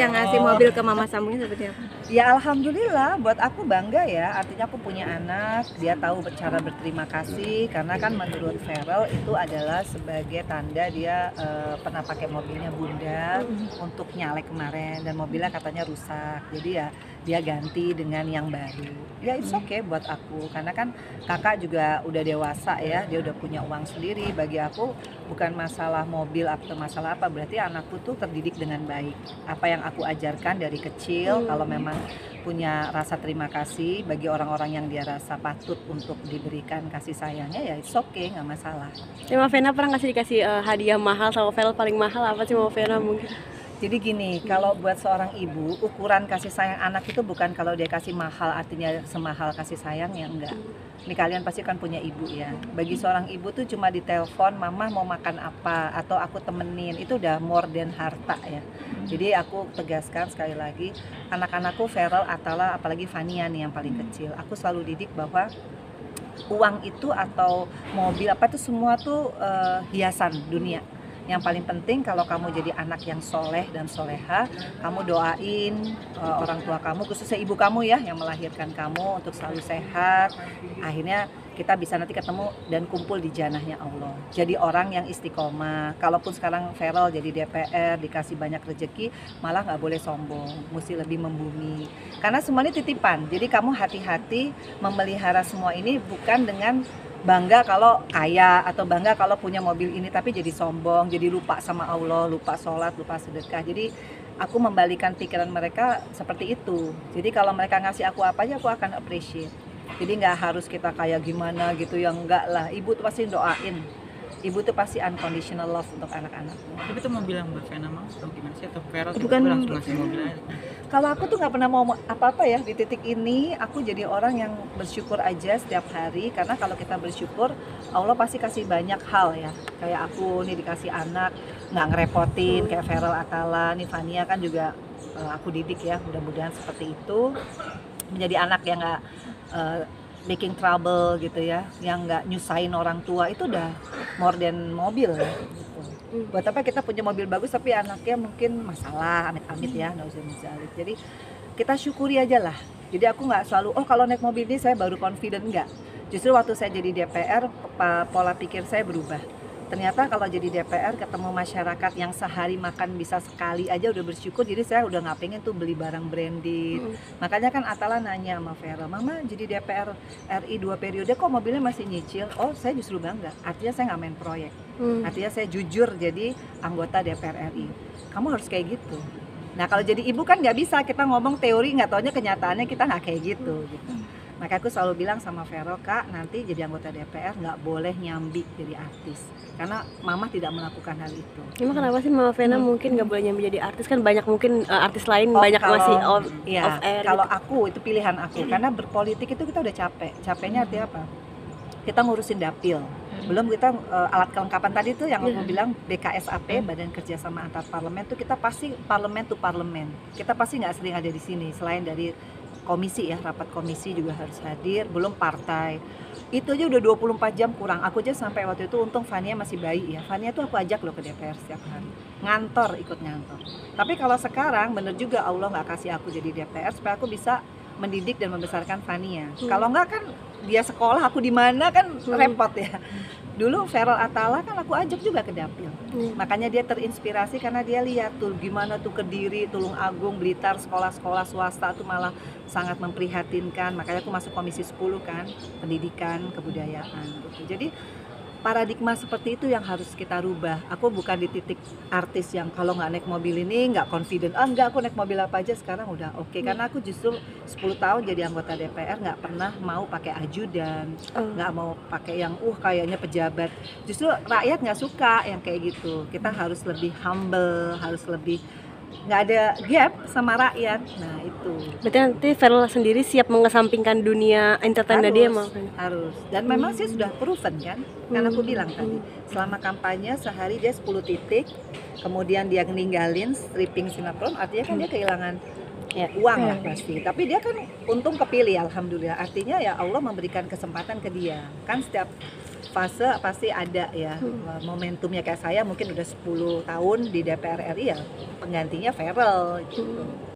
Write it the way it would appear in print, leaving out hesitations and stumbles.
yang ngasih mobil ke Mama sambungnya seperti apa? Ya alhamdulillah, buat aku bangga ya. Artinya aku punya anak, dia tahu cara berterima kasih. Karena kan menurut Feral itu adalah sebagai tanda dia pernah pakai mobilnya Bunda untuk nyalek kemarin dan mobilnya katanya rusak. Jadi ya dia ganti dengan yang baru. Ya it's okay buat aku, karena kan kakak juga udah dewasa ya, dia udah punya uang sendiri. Bagi aku bukan masalah mobil atau masalah apa, berarti anakku tuh terdidik dengan baik. Apa yang aku ajarkan dari kecil, kalau memang punya rasa terima kasih bagi orang-orang yang dia rasa patut untuk diberikan kasih sayangnya, ya it's okay, nggak masalah. Mama Vena pernah nggak sih dikasih hadiah mahal sama Feral? Paling mahal apa sih Mama Vena mungkin? Jadi gini, kalau buat seorang ibu, ukuran kasih sayang anak itu bukan kalau dia kasih mahal artinya semahal kasih sayang, ya enggak. Ini kalian pasti kan punya ibu ya. Bagi seorang ibu tuh cuma ditelepon, mama mau makan apa, atau aku temenin, itu udah more than harta ya. Jadi aku tegaskan sekali lagi, anak-anakku Feral, Atala, apalagi Fania nih yang paling kecil, aku selalu didik bahwa uang itu atau mobil apa itu semua tuh hiasan dunia. Yang paling penting kalau kamu jadi anak yang soleh dan soleha, kamu doain orang tua kamu, khususnya ibu kamu ya yang melahirkan kamu untuk selalu sehat. Akhirnya kita bisa nanti ketemu dan kumpul di janahnya Allah. Jadi orang yang istiqomah. Kalaupun sekarang Feral jadi DPR, dikasih banyak rezeki, malah nggak boleh sombong, mesti lebih membumi. Karena semuanya titipan. Jadi kamu hati-hati memelihara semua ini bukan dengan bangga kalau kaya atau bangga kalau punya mobil ini, tapi jadi sombong, jadi lupa sama Allah, lupa sholat, lupa sedekah. Jadi aku membalikan pikiran mereka seperti itu. Jadi kalau mereka ngasih aku apa aja, aku akan appreciate. Jadi nggak harus kita kayak gimana gitu, ya enggak lah. Ibu tuh pasti doain, ibu tuh pasti unconditional love untuk anak-anaknya. Tapi tuh mau bilang buat Vena mau atau gimana sih, atau Feral Bukan. langsung ngasih mobil aja? Kalau aku tuh nggak pernah mau apa-apa ya di titik ini. Aku jadi orang yang bersyukur aja setiap hari, karena kalau kita bersyukur Allah pasti kasih banyak hal ya. Kayak aku nih dikasih anak nggak ngerepotin, kayak Feral, Atala, nih Fania kan juga aku didik ya, mudah-mudahan seperti itu, menjadi anak yang nggak making trouble gitu ya, yang nggak nyusahin orang tua. Itu udah more than mobil ya gitu. Buat apa kita punya mobil bagus tapi anaknya mungkin masalah, amit-amit ya, nauzubillah. Jadi kita syukuri aja lah. Jadi aku nggak selalu, oh kalau naik mobil ini saya baru confident, enggak. Justru waktu saya jadi DPR, pola pikir saya berubah. Ternyata kalau jadi DPR ketemu masyarakat yang sehari makan bisa sekali aja udah bersyukur. Jadi saya udah nggak pengen tuh beli barang branded. Makanya kan Atala nanya sama Vera, mama jadi DPR RI 2 periode kok mobilnya masih nyicil? Oh saya justru bangga, artinya saya nggak main proyek. Artinya saya jujur jadi anggota DPR RI. Kamu harus kayak gitu. Nah kalau jadi ibu kan nggak bisa, kita ngomong teori nggak taunya kenyataannya kita nggak kayak gitu. Maka aku selalu bilang sama Vero, Kak, nanti jadi anggota DPR nggak boleh nyambi jadi artis, karena mama tidak melakukan hal itu. Emang kenapa sih Mama Vena mungkin nggak boleh nyambi jadi artis? Kan banyak mungkin artis lain banyak kalau, masih off air. Kalau Gitu. aku itu pilihan aku, karena berpolitik itu kita udah capek. Capeknya artinya apa? Kita ngurusin dapil. Belum kita alat kelengkapan tadi tuh yang aku bilang BKSAP, Badan Kerjasama Antar Parlemen tuh kita pasti parlemen to parlemen. Kita pasti nggak sering ada di sini selain dari komisi ya, rapat komisi juga harus hadir, belum partai. Itu aja udah 24 jam kurang. Aku aja sampai waktu itu untung Fania masih bayi ya. Fania tuh aku ajak loh ke DPR setiap hari. Ngantor, ikut ngantor. Tapi kalau sekarang bener juga Allah nggak kasih aku jadi DPR supaya aku bisa mendidik dan membesarkan Fania. Kalau nggak kan dia sekolah, aku di mana kan repot ya. Dulu Feral, Atala kan aku ajak juga ke dapil. Makanya dia terinspirasi karena dia lihat tuh gimana tuh Kediri, Tulung Agung, Blitar, sekolah-sekolah swasta tuh malah sangat memprihatinkan. Makanya aku masuk komisi 10 kan, pendidikan, kebudayaan gitu. Jadi paradigma seperti itu yang harus kita rubah. Aku bukan di titik artis yang kalau nggak naik mobil ini nggak confident. Oh enggak, aku naik mobil apa aja sekarang udah oke. Karena aku justru 10 tahun jadi anggota DPR nggak pernah mau pakai ajudan, nggak mau pakai yang kayaknya pejabat. Justru rakyat nggak suka yang kayak gitu. Kita harus lebih humble, harus lebih nggak ada gap sama rakyat. Nah itu Berarti nanti Feral sendiri siap mengesampingkan dunia entertainment dia Mama Vena? harus. Dan memang sih sudah proven kan, karena aku bilang tadi selama kampanye sehari dia 10 titik, kemudian dia ninggalin stripping sinetron, artinya kan dia kehilangan uang lah pasti. Tapi dia kan untung kepilih, alhamdulillah. Artinya ya Allah memberikan kesempatan ke dia. Kan setiap fase pasti ada ya. Momentumnya kayak saya mungkin udah 10 tahun di DPR RI ya, penggantinya Feral gitu.